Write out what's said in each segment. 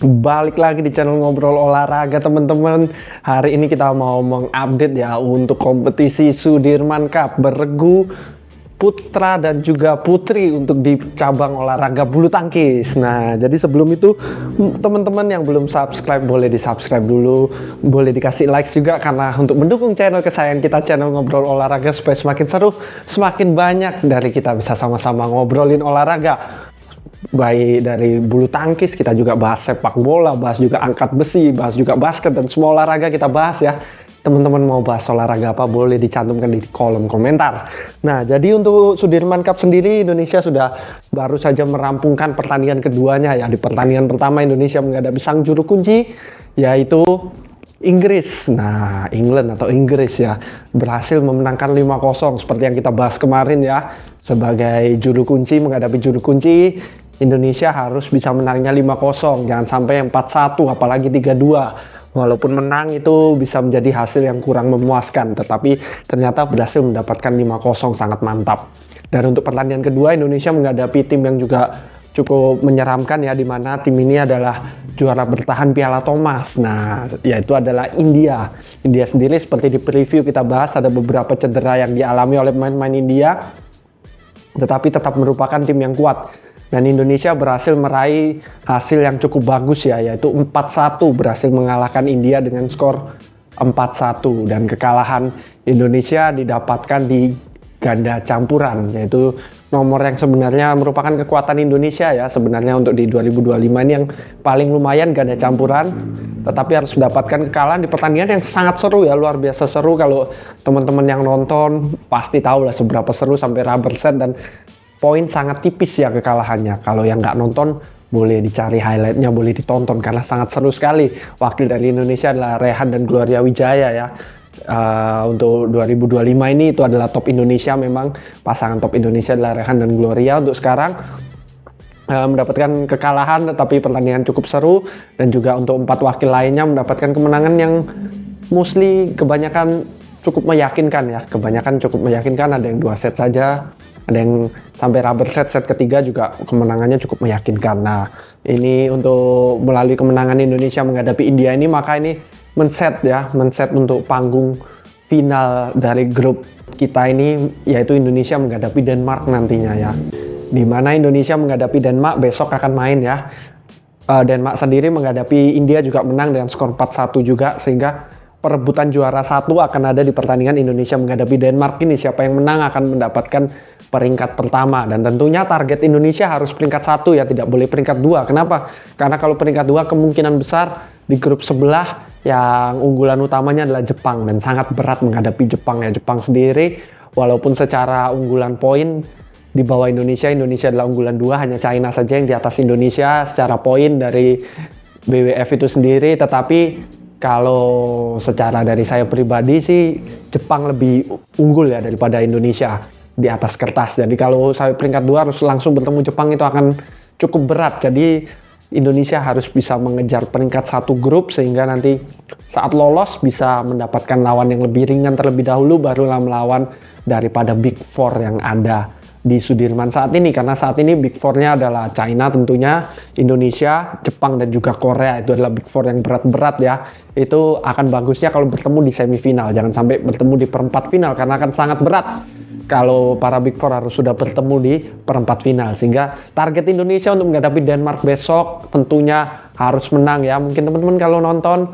Balik lagi di channel Ngobrol Olahraga teman-teman. Hari ini kita mau mengupdate ya untuk kompetisi Sudirman Cup beregu putra dan juga putri untuk di cabang olahraga bulu tangkis. Nah, jadi sebelum itu teman-teman yang belum subscribe boleh di subscribe dulu, boleh dikasih likes juga karena untuk mendukung channel kesayangan kita, channel Ngobrol Olahraga, supaya semakin seru, semakin banyak dari kita bisa sama-sama ngobrolin olahraga. Baik dari bulu tangkis, kita juga bahas sepak bola, bahas juga angkat besi, bahas juga basket, dan semua olahraga kita bahas ya. Teman-teman mau bahas olahraga apa boleh dicantumkan di kolom komentar. Nah, jadi untuk Sudirman Cup sendiri Indonesia sudah baru saja merampungkan pertandingan keduanya ya. Di pertandingan pertama Indonesia menghadapi sang juru kunci yaitu Inggris. Nah, England atau Inggris ya berhasil memenangkan 5-0 seperti yang kita bahas kemarin ya. Sebagai juru kunci menghadapi juru kunci, Indonesia harus bisa menangnya 5-0, jangan sampai 4-1 apalagi 3-2. Walaupun menang itu bisa menjadi hasil yang kurang memuaskan, tetapi ternyata berhasil mendapatkan 5-0, sangat mantap. Dan untuk pertandingan kedua Indonesia menghadapi tim yang juga cukup menyeramkan ya, di mana tim ini adalah juara bertahan Piala Thomas. Nah, yaitu adalah India. India sendiri seperti di preview kita bahas ada beberapa cedera yang dialami oleh pemain-pemain India, tetapi tetap merupakan tim yang kuat. Dan Indonesia berhasil meraih hasil yang cukup bagus ya, yaitu 4-1, berhasil mengalahkan India dengan skor 4-1. Dan kekalahan Indonesia didapatkan di ganda campuran, yaitu nomor yang sebenarnya merupakan kekuatan Indonesia ya sebenarnya untuk di 2025 ini, yang paling lumayan ganda campuran, tetapi harus mendapatkan kekalahan di pertandingan yang sangat seru ya, luar biasa seru. Kalau teman-teman yang nonton pasti tahu lah seberapa seru, sampai rubber set dan poin sangat tipis ya kekalahannya. Kalau yang nggak nonton boleh dicari highlightnya, boleh ditonton karena sangat seru sekali. Wakil dari Indonesia adalah Rehan dan Gloria Wijaya ya. Untuk 2025 ini itu adalah top Indonesia, memang pasangan top Indonesia adalah Rehan dan Gloria. Untuk sekarang mendapatkan kekalahan, tetapi pertandingan cukup seru, dan juga untuk 4 wakil lainnya mendapatkan kemenangan yang mostly kebanyakan cukup meyakinkan ya. Kebanyakan cukup meyakinkan, ada yang 2 set saja, ada yang sampai rubber set ketiga juga kemenangannya cukup meyakinkan. Nah, ini untuk melalui kemenangan Indonesia menghadapi India ini, maka ini men-set untuk panggung final dari grup kita ini, yaitu Indonesia menghadapi Denmark nantinya ya. Di mana Indonesia menghadapi Denmark besok akan main ya. Denmark sendiri menghadapi India juga menang dengan skor 4-1 juga, sehingga perebutan juara 1 akan ada di pertandingan Indonesia menghadapi Denmark ini. Siapa yang menang akan mendapatkan peringkat pertama, dan tentunya target Indonesia harus peringkat 1 ya, tidak boleh peringkat 2. Kenapa? Karena kalau peringkat 2 kemungkinan besar di grup sebelah yang unggulan utamanya adalah Jepang, dan sangat berat menghadapi Jepang ya. Jepang sendiri walaupun secara unggulan poin di bawah Indonesia, Indonesia adalah unggulan 2, hanya China saja yang di atas Indonesia secara poin dari BWF itu sendiri. Tetapi kalau secara dari saya pribadi sih Jepang lebih unggul ya daripada Indonesia di atas kertas. Jadi kalau saya peringkat 2 harus langsung bertemu Jepang itu akan cukup berat. Jadi Indonesia harus bisa mengejar peringkat 1 grup, sehingga nanti saat lolos bisa mendapatkan lawan yang lebih ringan terlebih dahulu, barulah melawan daripada Big Four yang ada di Sudirman saat ini. Karena saat ini Big Four-nya adalah China tentunya, Indonesia, Jepang, dan juga Korea. Itu adalah Big Four yang berat-berat ya. Itu akan bagusnya kalau bertemu di semifinal, jangan sampai bertemu di perempat final karena akan sangat berat kalau para Big Four harus sudah bertemu di perempat final. Sehingga target Indonesia untuk menghadapi Denmark besok tentunya harus menang ya. Mungkin teman-teman kalau nonton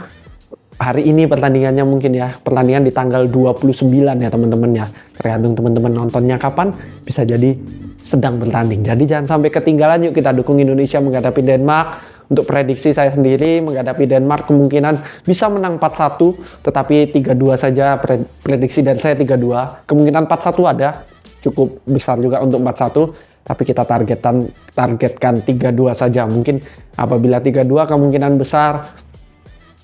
hari ini pertandingannya, mungkin ya pertandingan di tanggal 29 ya teman-teman ya, tergantung teman-teman nontonnya kapan, bisa jadi sedang bertanding. Jadi jangan sampai ketinggalan, yuk kita dukung Indonesia menghadapi Denmark. Untuk prediksi saya sendiri menghadapi Denmark kemungkinan bisa menang 4-1, tetapi 3-2 saja prediksi dari saya, 3-2. Kemungkinan 4-1 ada, cukup besar juga untuk 4-1, tapi kita targetkan 3-2 saja. Mungkin apabila 3-2 kemungkinan besar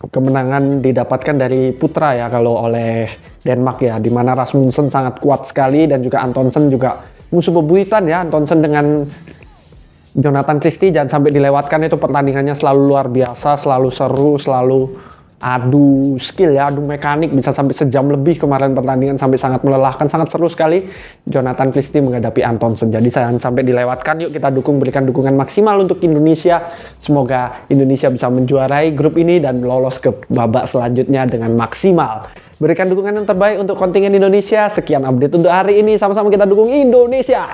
kemenangan didapatkan dari putra ya kalau oleh Denmark ya, dimana Rasmussen sangat kuat sekali, dan juga Antonsen juga musuh bebuyutan ya. Antonsen dengan Jonathan Christie jangan sampai dilewatkan, itu pertandingannya selalu luar biasa, selalu seru, selalu adu skill ya, adu mekanik, bisa sampai sejam lebih kemarin pertandingan, sampai sangat melelahkan, sangat seru sekali Jonathan Christie menghadapi Antonsen. Jadi jangan sampai dilewatkan, yuk kita dukung, berikan dukungan maksimal untuk Indonesia. Semoga Indonesia bisa menjuarai grup ini dan lolos ke babak selanjutnya dengan maksimal. Berikan dukungan yang terbaik untuk kontingen Indonesia. Sekian update untuk hari ini, sama-sama kita dukung Indonesia.